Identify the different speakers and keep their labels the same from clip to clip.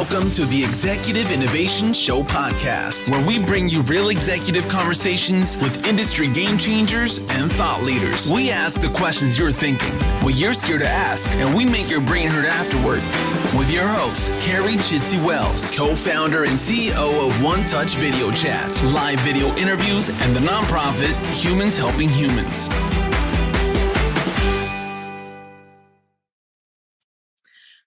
Speaker 1: Welcome to the Executive Innovation Show podcast, where we bring you real executive conversations with industry game changers and thought leaders. We ask the questions you're thinking, what you're scared to ask, and we make your brain hurt afterward. With your host, Carrie Chitsey Wells, co-founder and CEO of One Touch Video Chat, live video interviews, and the nonprofit Humans Helping Humans.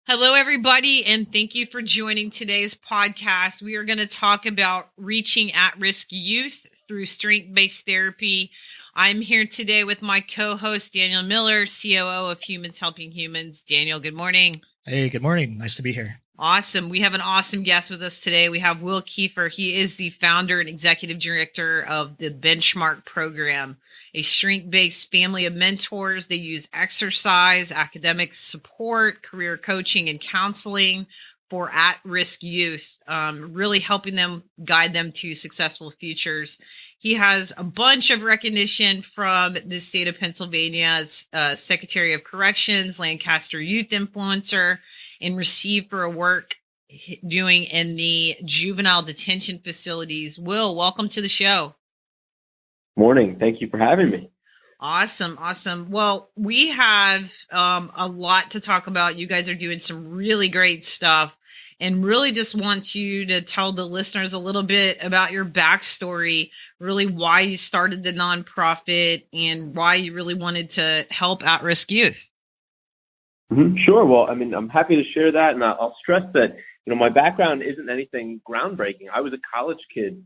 Speaker 2: Hello, everybody, and thank you for joining today's podcast. We are going to talk about reaching at-risk youth through strength-based therapy. I'm here today with my co-host, Daniel Miller, COO of Humans Helping Humans. Daniel, good morning.
Speaker 3: Hey, good morning. Nice to be here.
Speaker 2: Awesome. We have an awesome guest with us today. We have Will Kiefer. He is the founder and executive director of the Benchmark program, a strength-based family of mentors. They use exercise, academic support, career coaching, and counseling for at-risk youth, really helping them guide them to successful futures. He has a bunch of recognition from the state of Pennsylvania's Secretary of Corrections, Lancaster Youth Influencer, and received for a work doing in the juvenile detention facilities. Will, welcome to the show.
Speaker 4: Morning. Thank you for having me.
Speaker 2: Awesome. Well, we have a lot to talk about. You guys are doing some really great stuff, and really just want you to tell the listeners a little bit about your backstory, really why you started the nonprofit and why you really wanted to help at-risk youth.
Speaker 4: Sure. Well, I'm happy to share that, and I'll stress that my background isn't anything groundbreaking. I was a college kid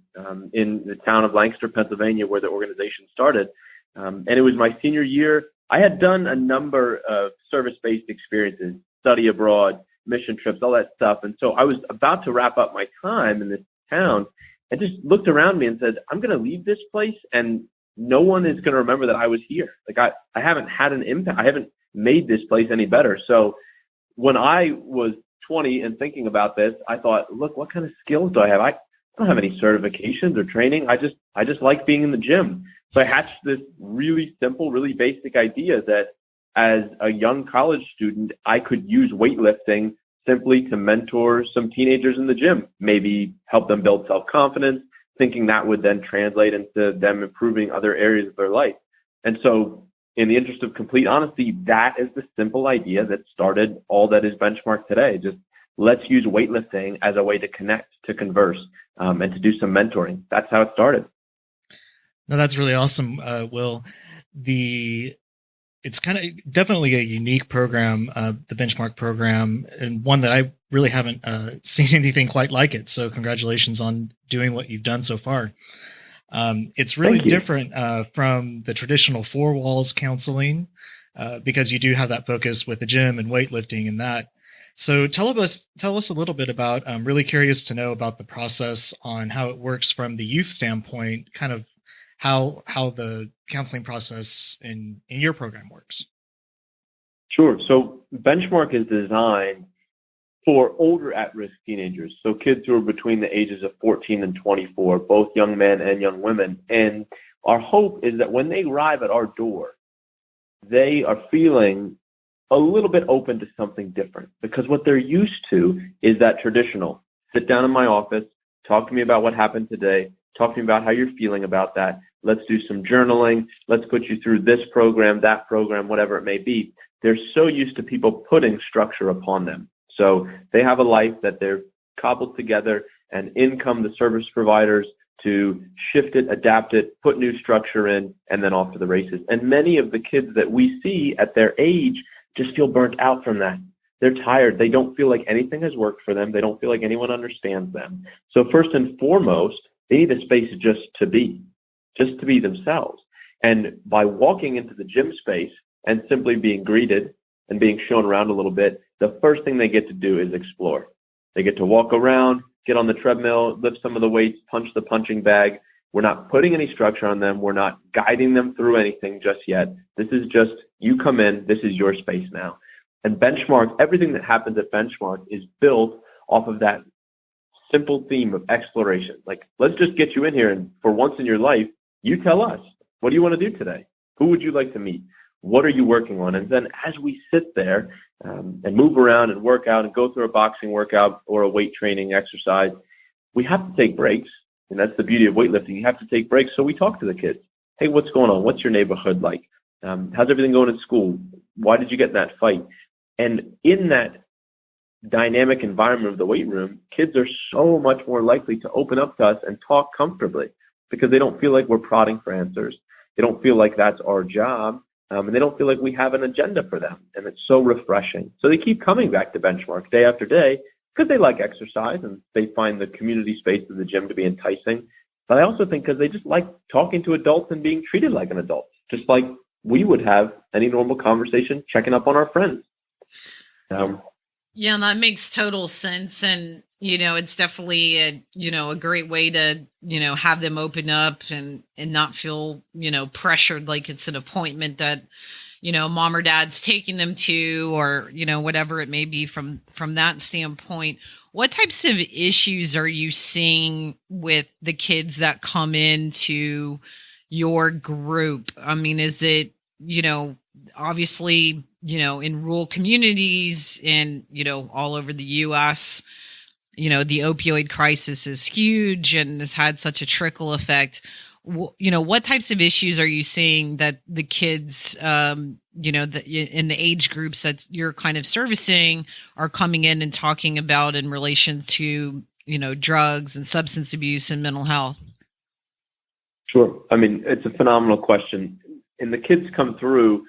Speaker 4: in the town of Lancaster, Pennsylvania, where the organization started, and it was my senior year. I had done a number of service-based experiences, study abroad, mission trips, all that stuff, and so I was about to wrap up my time in this town, and just looked around me and said, "I'm going to leave this place, and no one is going to remember that I was here. Like I haven't had an impact. I haven't made this place any better." So when I was 20 and thinking about this, I thought, look, what kind of skills do I have? I don't have any certifications or training. I just like being in the gym. So I hatched this really simple, really basic idea that as a young college student, I could use weightlifting simply to mentor some teenagers in the gym, maybe help them build self-confidence, thinking that would then translate into them improving other areas of their life. And so in the interest of complete honesty, that is the simple idea that started all that is Benchmark today. Just let's use weightlifting as a way to connect, to converse, and to do some mentoring. That's how it started.
Speaker 3: No, that's really awesome, Will. It's kind of definitely a unique program, the Benchmark program, and one that I really haven't seen anything quite like it. So congratulations on doing what you've done so far. It's really different from the traditional four walls counseling because you do have that focus with the gym and weightlifting and that. So tell us a little bit about, I'm really curious to know about the process on how it works from the youth standpoint, kind of how the counseling process in your program works.
Speaker 4: Sure. So Benchmark is designed for older at-risk teenagers, so kids who are between the ages of 14 and 24, both young men and young women. And our hope is that when they arrive at our door, they are feeling a little bit open to something different, because what they're used to is that traditional, sit down in my office, talk to me about what happened today, talk to me about how you're feeling about that, let's do some journaling, let's put you through this program, that program, whatever it may be. They're so used to people putting structure upon them. So they have a life that they're cobbled together, and in come the service providers to shift it, adapt it, put new structure in, and then off to the races. And many of the kids that we see at their age just feel burnt out from that. They're tired. They don't feel like anything has worked for them. They don't feel like anyone understands them. So first and foremost, they need a space just to be themselves. And by walking into the gym space and simply being greeted and being shown around a little bit, the first thing they get to do is explore. They get to walk around, get on the treadmill, lift some of the weights, punch the punching bag. We're not putting any structure on them. We're not guiding them through anything just yet. This is just, you come in, this is your space now. And Benchmark, everything that happens at Benchmark is built off of that simple theme of exploration. Like, let's just get you in here, and for once in your life, you tell us, what do you want to do today? Who would you like to meet? What are you working on? And then as we sit there and move around and work out and go through a boxing workout or a weight training exercise, we have to take breaks. And that's the beauty of weightlifting. You have to take breaks. So we talk to the kids. Hey, what's going on? What's your neighborhood like? How's everything going in school? Why did you get in that fight? And in that dynamic environment of the weight room, kids are so much more likely to open up to us and talk comfortably because they don't feel like we're prodding for answers. They don't feel like that's our job. And they don't feel like we have an agenda for them. And it's so refreshing. So they keep coming back to Benchmark day after day because they like exercise and they find the community space of the gym to be enticing. But I also think because they just like talking to adults and being treated like an adult, just like we would have any normal conversation, checking up on our friends.
Speaker 2: Yeah, that makes total sense. And, it's definitely a great way to, have them open up and not feel, pressured like it's an appointment that, mom or dad's taking them to, or, whatever it may be from that standpoint. What types of issues are you seeing with the kids that come into your group? I mean, is it, obviously, in rural communities and, all over the U.S., the opioid crisis is huge and has had such a trickle effect. What types of issues are you seeing that the kids, in the age groups that you're kind of servicing are coming in and talking about in relation to, drugs and substance abuse and mental health?
Speaker 4: Sure. I mean, it's a phenomenal question. And the kids come through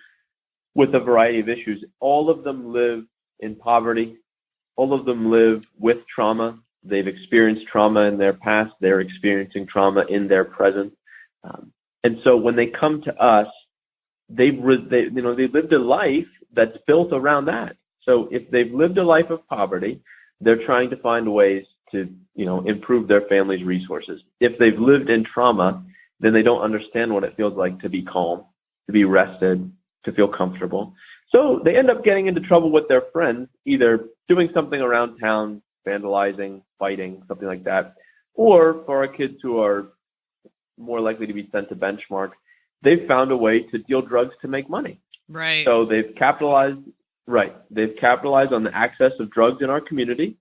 Speaker 4: with a variety of issues. All of them live in poverty. All of them live with trauma. They've experienced trauma in their past. They're experiencing trauma in their present. And so when they come to us, they've lived a life that's built around that. So if they've lived a life of poverty, they're trying to find ways to, improve their family's resources. If they've lived in trauma, then they don't understand what it feels like to be calm, to be rested, to feel comfortable. So they end up getting into trouble with their friends, either doing something around town, vandalizing, fighting, something like that. Or for our kids who are more likely to be sent to Benchmark, they've found a way to deal drugs to make money.
Speaker 2: Right.
Speaker 4: So they've capitalized on the access of drugs in our community.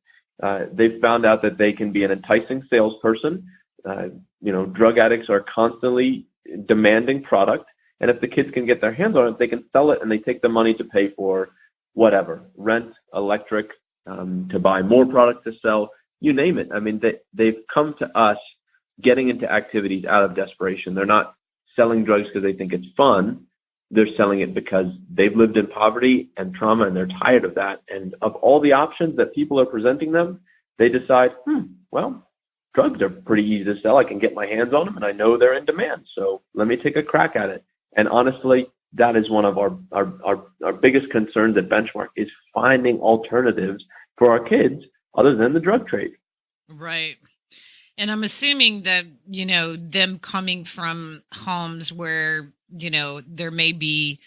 Speaker 4: They've found out that they can be an enticing salesperson. Drug addicts are constantly demanding product. And if the kids can get their hands on it, they can sell it and they take the money to pay for whatever, rent, electric, to buy more product to sell, you name it. I mean, they've come to us getting into activities out of desperation. They're not selling drugs because they think it's fun. They're selling it because they've lived in poverty and trauma and they're tired of that. And of all the options that people are presenting them, they decide, well, drugs are pretty easy to sell. I can get my hands on them and I know they're in demand. So let me take a crack at it. And honestly, that is one of our biggest concerns at Benchmark is finding alternatives for our kids other than the drug trade.
Speaker 2: Right. And I'm assuming that, them coming from homes where, there may be,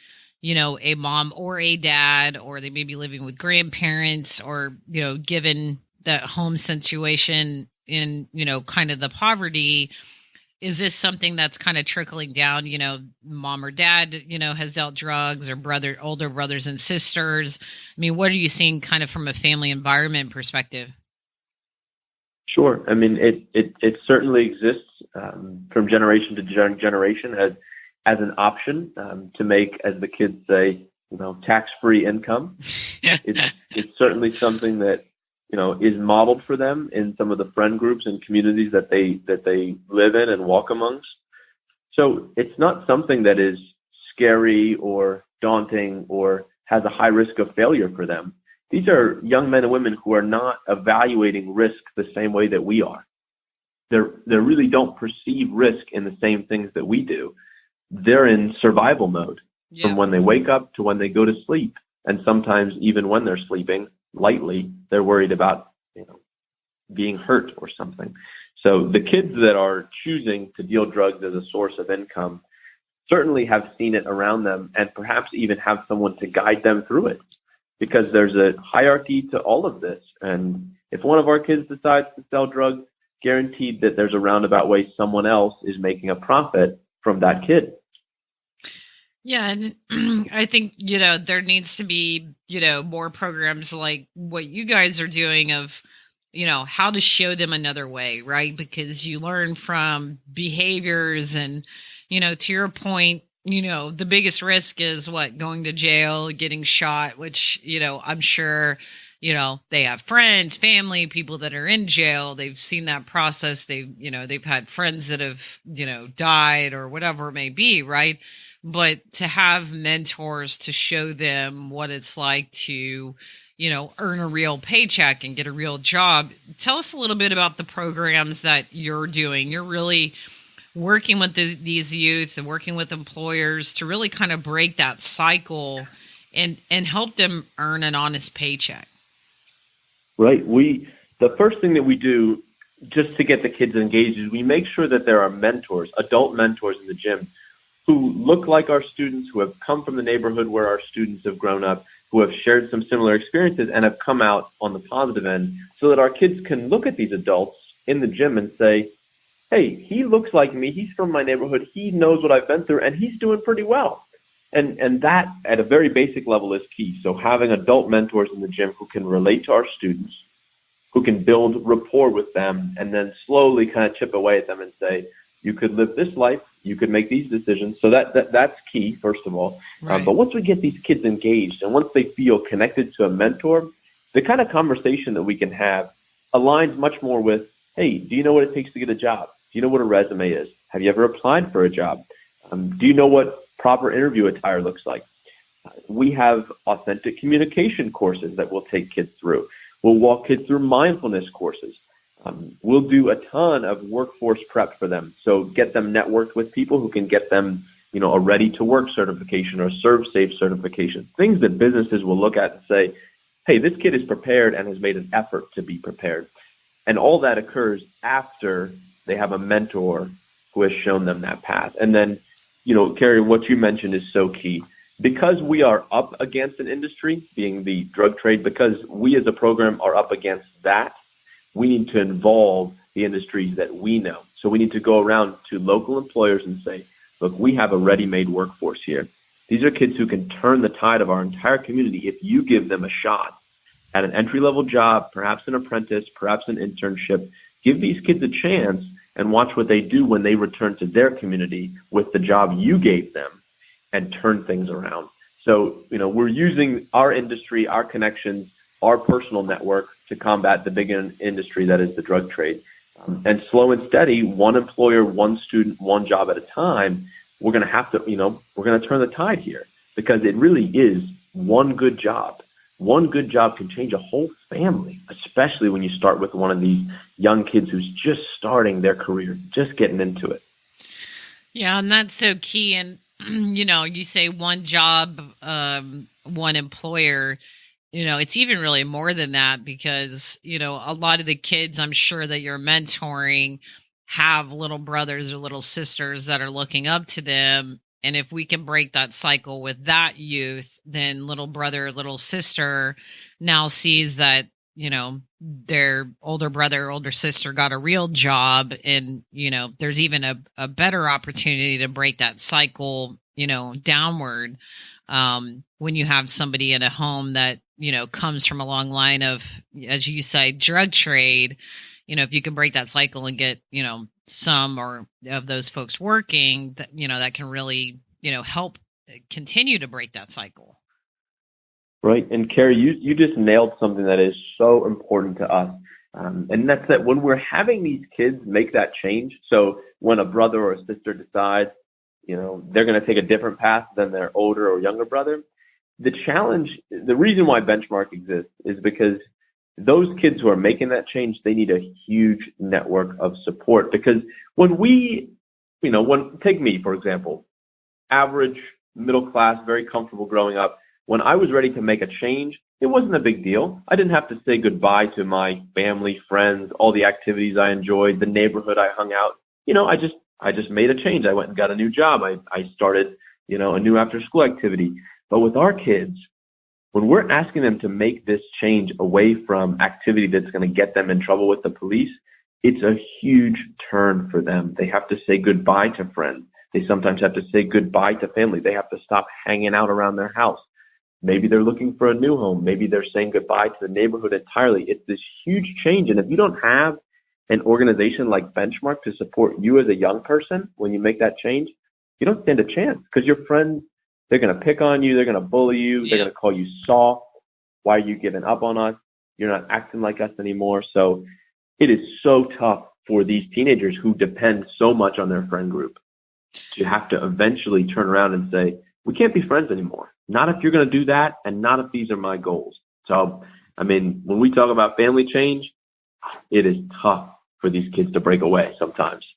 Speaker 2: a mom or a dad, or they may be living with grandparents, or, given that home situation in, kind of the poverty. Is this something that's kind of trickling down, mom or dad, has dealt drugs, or older brothers and sisters? I mean, what are you seeing kind of from a family environment perspective?
Speaker 4: Sure. I mean, it certainly exists from generation to generation as an option to make, as the kids say, tax-free income. It's certainly something that, is modeled for them in some of the friend groups and communities that they live in and walk amongst. So it's not something that is scary or daunting or has a high risk of failure for them. These are young men and women who are not evaluating risk the same way that we are. They really don't perceive risk in the same things that we do. They're in survival mode from when they wake up to when they go to sleep. And sometimes even when they're sleeping lightly, they're worried about, being hurt or something. So the kids that are choosing to deal drugs as a source of income certainly have seen it around them and perhaps even have someone to guide them through it, because there's a hierarchy to all of this. And if one of our kids decides to sell drugs, guaranteed that there's a roundabout way someone else is making a profit from that kid.
Speaker 2: Yeah, and I think, there needs to be, more programs like what you guys are doing of, how to show them another way, right? Because you learn from behaviors and, to your point, the biggest risk is what, going to jail, getting shot, which, I'm sure, they have friends, family, people that are in jail. They've seen that process. They've had friends that have, died or whatever it may be, right? But to have mentors to show them what it's like to, earn a real paycheck and get a real job. Tell us a little bit about the programs that you're doing. You're really working with these youth and working with employers to really kind of break that cycle and help them earn an honest paycheck.
Speaker 4: Right. The first thing that we do just to get the kids engaged is we make sure that there are mentors, adult mentors in the gym who look like our students, who have come from the neighborhood where our students have grown up, who have shared some similar experiences and have come out on the positive end, so that our kids can look at these adults in the gym and say, hey, he looks like me, he's from my neighborhood, he knows what I've been through, and he's doing pretty well. And that, at a very basic level, is key. So having adult mentors in the gym who can relate to our students, who can build rapport with them, and then slowly kind of chip away at them and say, you could live this life, you could make these decisions. So that's key, first of all.
Speaker 2: Right.
Speaker 4: But once we get these kids engaged and once they feel connected to a mentor, the kind of conversation that we can have aligns much more with, hey, do you know what it takes to get a job? Do you know what a resume is? Have you ever applied for a job? Do you know what proper interview attire looks like? We have authentic communication courses that we'll take kids through. We'll walk kids through mindfulness courses. We'll do a ton of workforce prep for them. So get them networked with people who can get them, a ready to work certification or serve safe certification, things that businesses will look at and say, hey, this kid is prepared and has made an effort to be prepared. And all that occurs after they have a mentor who has shown them that path. And then, Carrie, what you mentioned is so key. Because we are up against an industry, being the drug trade, because we as a program are up against that, we need to involve the industries that we know. So we need to go around to local employers and say, look, we have a ready-made workforce here. These are kids who can turn the tide of our entire community if you give them a shot at an entry-level job, perhaps an apprentice, perhaps an internship. Give these kids a chance and watch what they do when they return to their community with the job you gave them and turn things around. So, we're using our industry, our connections, our personal network to combat the big industry that is the drug trade. And slow and steady, one employer, one student, one job at a time, we're going to have to, we're going to turn the tide here, because it really is one good job. One good job can change a whole family, especially when you start with one of these young kids who's just starting their career, just getting into it.
Speaker 2: Yeah, and that's so key. And, you say one job, one employer. It's even really more than that, because, a lot of the kids I'm sure that you're mentoring have little brothers or little sisters that are looking up to them. And if we can break that cycle with that youth, then little brother, little sister now sees that, their older brother, older sister got a real job. And, there's even a better opportunity to break that cycle, downward. When you have somebody in a home that, comes from a long line of, as you say, drug trade, if you can break that cycle and get, some or of those folks working, that, that can really, help continue to break that cycle.
Speaker 4: Right. And Carrie, you just nailed something that is so important to us. And that's that when we're having these kids make that change. So when a brother or a sister decides, they're going to take a different path than their older or younger brother, the challenge, the reason why Benchmark exists is because those kids who are making that change, they need a huge network of support. Because when take me, for example, average, middle class, very comfortable growing up, when I was ready to make a change, it wasn't a big deal. I didn't have to say goodbye to my family, friends, all the activities I enjoyed, the neighborhood I hung out. I just made a change. I went and got a new job. I started, a new after school activity. But with our kids, when we're asking them to make this change away from activity that's going to get them in trouble with the police, it's a huge turn for them. They have to say goodbye to friends. They sometimes have to say goodbye to family. They have to stop hanging out around their house. Maybe they're looking for a new home. Maybe they're saying goodbye to the neighborhood entirely. It's this huge change. And if you don't have an organization like Benchmark to support you as a young person when you make that change, you don't stand a chance, because your friends, they're going to pick on you. They're going to bully you. They're going to call you soft. Why are you giving up on us? You're not acting like us anymore. So it is so tough for these teenagers who depend so much on their friend group to have to eventually turn around and say, we can't be friends anymore. Not if you're going to do that, and not if these are my goals. So, I mean, when we talk about family change, it is tough for these kids to break away sometimes.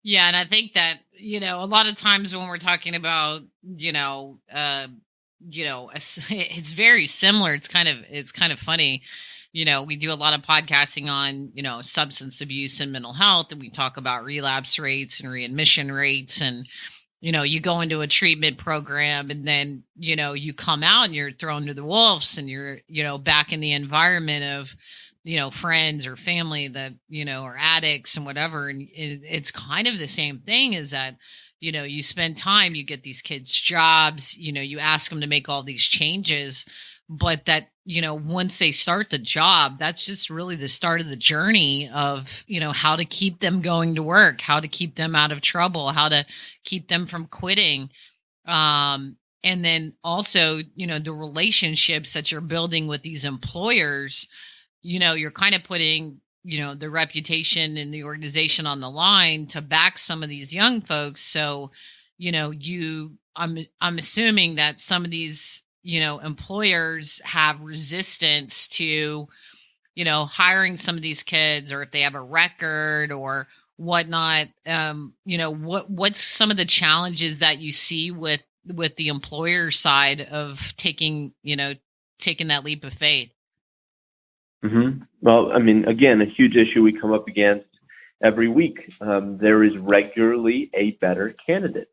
Speaker 2: Yeah, and I think that, a lot of times when we're talking about, it's very similar. It's kind of funny. We do a lot of podcasting on, substance abuse and mental health, and we talk about relapse rates and readmission rates. And, you go into a treatment program, and then, you come out and you're thrown to the wolves, and you're, back in the environment of, friends or family that, are addicts and whatever. And it's kind of the same thing, is that, you spend time, you get these kids jobs, you ask them to make all these changes, but that, once they start the job, that's just really the start of the journey of, how to keep them going to work, how to keep them out of trouble, how to keep them from quitting. And then also, the relationships that you're building with these employers, you're kind of putting, the reputation and the organization on the line to back some of these young folks. So, I'm assuming that some of these, employers have resistance to, hiring some of these kids, or if they have a record or whatnot. What's some of the challenges that you see with the employer side of taking that leap of faith?
Speaker 4: Mm-hmm. Well, I mean, again, a huge issue we come up against every week. There is regularly a better candidate.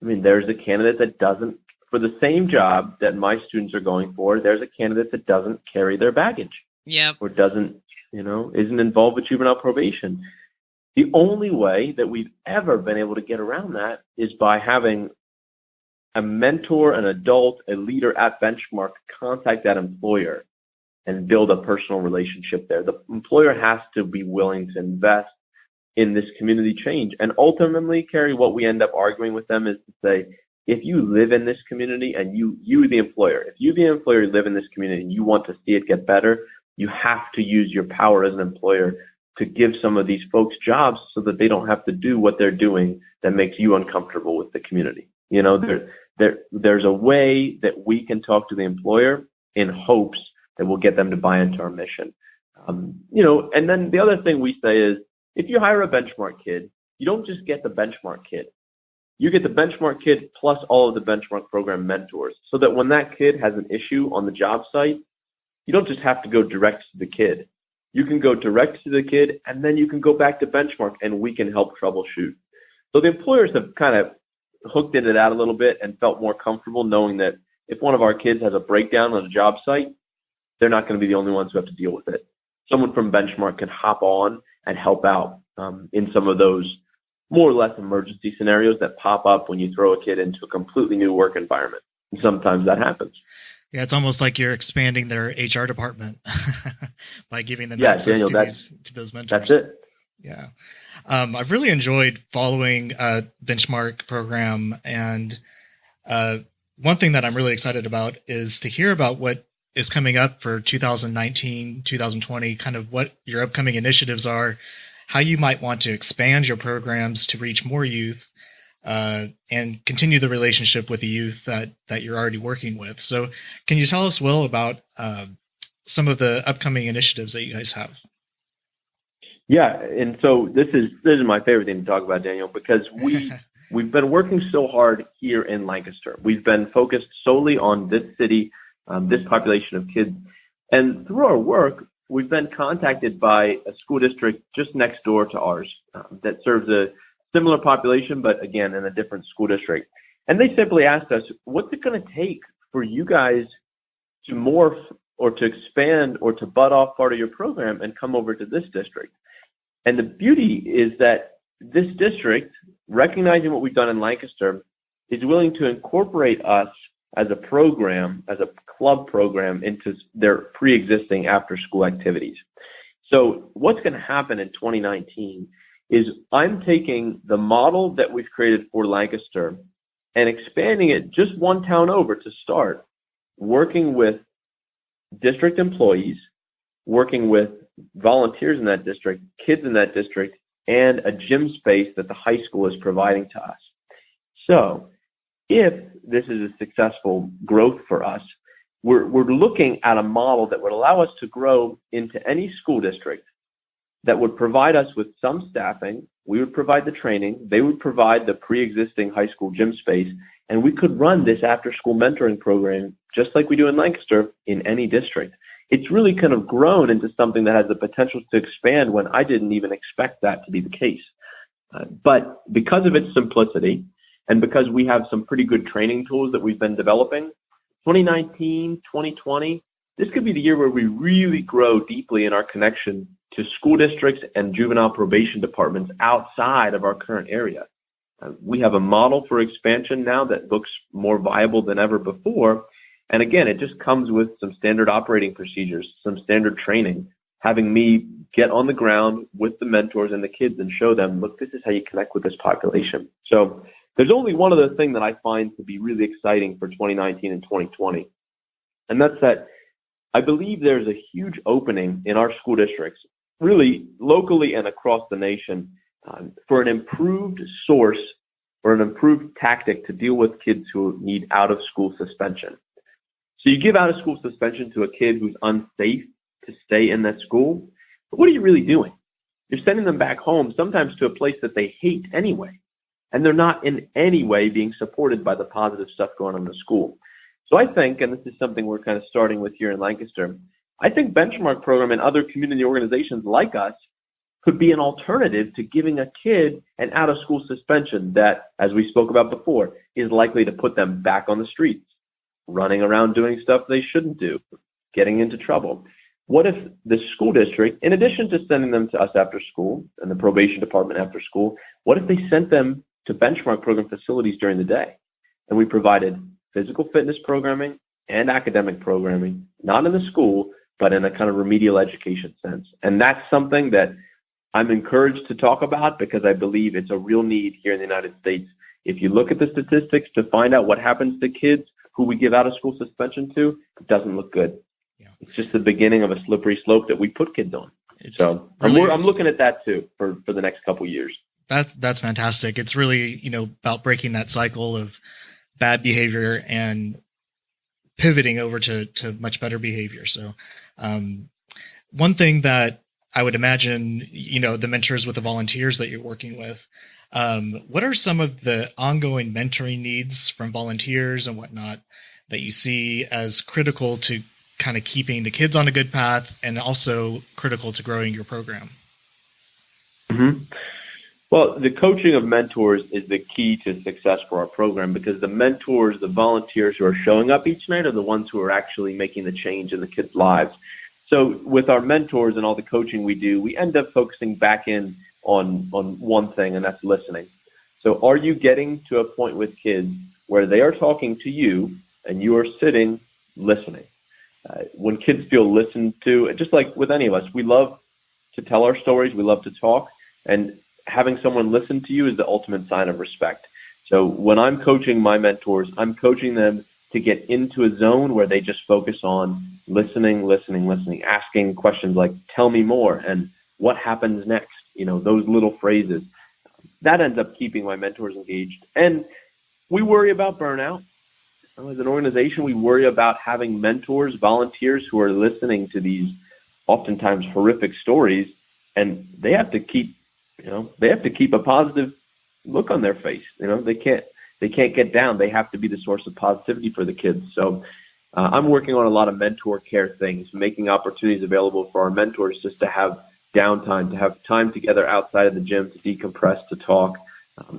Speaker 4: I mean, there's a candidate that doesn't, for the same job that my students are going for, there's a candidate that doesn't carry their baggage.
Speaker 2: Yep.
Speaker 4: Or doesn't, isn't involved with juvenile probation. The only way that we've ever been able to get around that is by having a mentor, an adult, a leader at Benchmark contact that employer and build a personal relationship there. The employer has to be willing to invest in this community change. And ultimately, Carrie, what we end up arguing with them is to say, if you live in this community and you the employer, if you the employer live in this community and you want to see it get better, you have to use your power as an employer to give some of these folks jobs so that they don't have to do what they're doing that makes you uncomfortable with the community. There's a way that we can talk to the employer in hopes that will get them to buy into our mission. And then the other thing we say is, if you hire a Benchmark kid, you don't just get the Benchmark kid. You get the Benchmark kid plus all of the Benchmark program mentors, so that when that kid has an issue on the job site, you don't just have to go direct to the kid. You can go direct to the kid, and then you can go back to Benchmark, and we can help troubleshoot. So the employers have kind of hooked into that a little bit and felt more comfortable knowing that if one of our kids has a breakdown on a job site, they're not going to be the only ones who have to deal with it. Someone from Benchmark can hop on and help out in some of those more or less emergency scenarios that pop up when you throw a kid into a completely new work environment. And sometimes that happens.
Speaker 3: Yeah, it's almost like you're expanding their HR department by giving them access to those mentors.
Speaker 4: That's it.
Speaker 3: Yeah. I've really enjoyed following Benchmark program. And one thing that I'm really excited about is to hear about what is coming up for 2019, 2020, kind of what your upcoming initiatives are, how you might want to expand your programs to reach more youth, and continue the relationship with the youth that you're already working with. So can you tell us, Will, about some of the upcoming initiatives that you guys have?
Speaker 4: Yeah, and so this is my favorite thing to talk about, Daniel, because we've been working so hard here in Lancaster. We've been focused solely on this city, this population of kids. And through our work, we've been contacted by a school district just next door to ours that serves a similar population, but again, in a different school district. And they simply asked us, what's it going to take for you guys to morph or to expand or to butt off part of your program and come over to this district? And the beauty is that this district recognizing what we've done in Lancaster, is willing to incorporate us as a program, as a club program, into their pre-existing after-school activities. So what's going to happen in 2019 is I'm taking the model that we've created for Lancaster and expanding it just one town over to start, working with district employees, working with volunteers in that district, kids in that district, and a gym space that the high school is providing to us. So if this is a successful growth for us, we're looking at a model that would allow us to grow into any school district that would provide us with some staffing. We would provide the training. They would provide the pre-existing high school gym space, and we could run this after-school mentoring program just like we do in Lancaster in any district. It's really kind of grown into something that has the potential to expand when I didn't even expect that to be the case. But because of its simplicity and because we have some pretty good training tools that we've been developing, 2019, 2020, this could be the year where we really grow deeply in our connection to school districts and juvenile probation departments outside of our current area. We have a model for expansion now that looks more viable than ever before. And again, it just comes with some standard operating procedures, some standard training, having me get on the ground with the mentors and the kids and show them, look, this is how you connect with this population. So there's only one other thing that I find to be really exciting for 2019 and 2020. And that's that I believe there's a huge opening in our school districts, really locally and across the nation, for an improved source or an improved tactic to deal with kids who need out-of-school suspension. So you give out-of-school suspension to a kid who's unsafe to stay in that school, but what are you really doing? You're sending them back home, sometimes to a place that they hate anyway, and they're not in any way being supported by the positive stuff going on in the school. So I think, and this is something we're kind of starting with here in Lancaster, I think Benchmark Program and other community organizations like us could be an alternative to giving a kid an out-of-school suspension that, as we spoke about before, is likely to put them back on the streets, running around doing stuff they shouldn't do, getting into trouble. What if the school district, in addition to sending them to us after school and the probation department after school, what if they sent them to Benchmark Program facilities during the day? And we provided physical fitness programming and academic programming, not in the school, but in a kind of remedial education sense. And that's something that I'm encouraged to talk about because I believe it's a real need here in the United States. If you look at the statistics to find out what happens to kids who we give out of school suspension to, it doesn't look good. Yeah. It's just the beginning of a slippery slope that we put kids on. So really, I'm looking at that too for the next couple of years.
Speaker 3: That's fantastic. It's really, about breaking that cycle of bad behavior and pivoting over to much better behavior. So one thing that I would imagine, the mentors with the volunteers that you're working with, what are some of the ongoing mentoring needs from volunteers and whatnot that you see as critical to kind of keeping the kids on a good path and also critical to growing your program?
Speaker 4: Mm-hmm. Well, the coaching of mentors is the key to success for our program because the mentors, the volunteers who are showing up each night are the ones who are actually making the change in the kids' lives. So with our mentors and all the coaching we do, we end up focusing back in on one thing, and that's listening. So are you getting to a point with kids where they are talking to you and you are sitting listening? When kids feel listened to, just like with any of us, we love to tell our stories, we love to talk, and having someone listen to you is the ultimate sign of respect. So when I'm coaching my mentors, I'm coaching them to get into a zone where they just focus on listening, asking questions like, tell me more, and what happens next? Those little phrases. That ends up keeping my mentors engaged. And we worry about burnout. As an organization, we worry about having mentors, volunteers who are listening to these oftentimes horrific stories, and they have to keep a positive look on their face. They can't get down. They have to be the source of positivity for the kids. So I'm working on a lot of mentor care things, making opportunities available for our mentors just to have downtime, to have time together outside of the gym to decompress, to talk.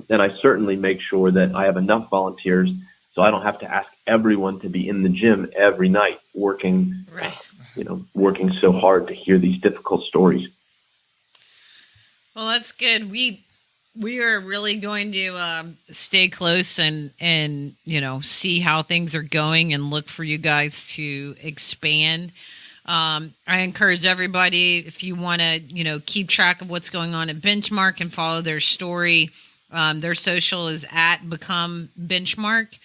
Speaker 4: And I certainly make sure that I have enough volunteers so I don't have to ask everyone to be in the gym every night working so hard to hear these difficult stories.
Speaker 2: Well, that's good. We We are really going to stay close and see how things are going and look for you guys to expand. I encourage everybody, if you want to, keep track of what's going on at Benchmark and follow their story. Their social is at Become Benchmark,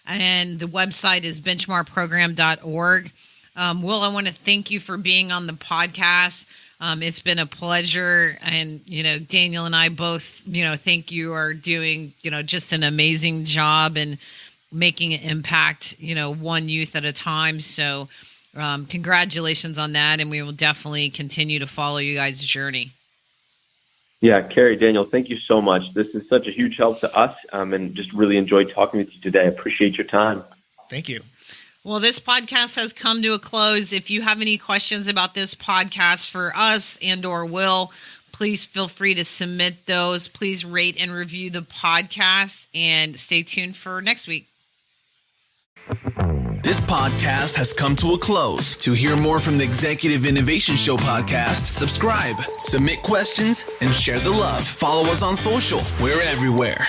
Speaker 2: and the website is benchmarkprogram.org. Will, I want to thank you for being on the podcast. It's been a pleasure. And, Daniel and I both, think you are doing, just an amazing job and making an impact, one youth at a time. So congratulations on that. And we will definitely continue to follow you guys' journey.
Speaker 4: Yeah, Carrie, Daniel, thank you so much. This is such a huge help to us, and just really enjoyed talking with you today. I appreciate your time.
Speaker 3: Thank you.
Speaker 2: Well, this podcast has come to a close. If you have any questions about this podcast for us and or Will, please feel free to submit those. Please rate and review the podcast, and stay tuned for next week.
Speaker 1: This podcast has come to a close. To hear more from the Executive Innovation Show podcast, subscribe, submit questions, and share the love. Follow us on social. We're everywhere.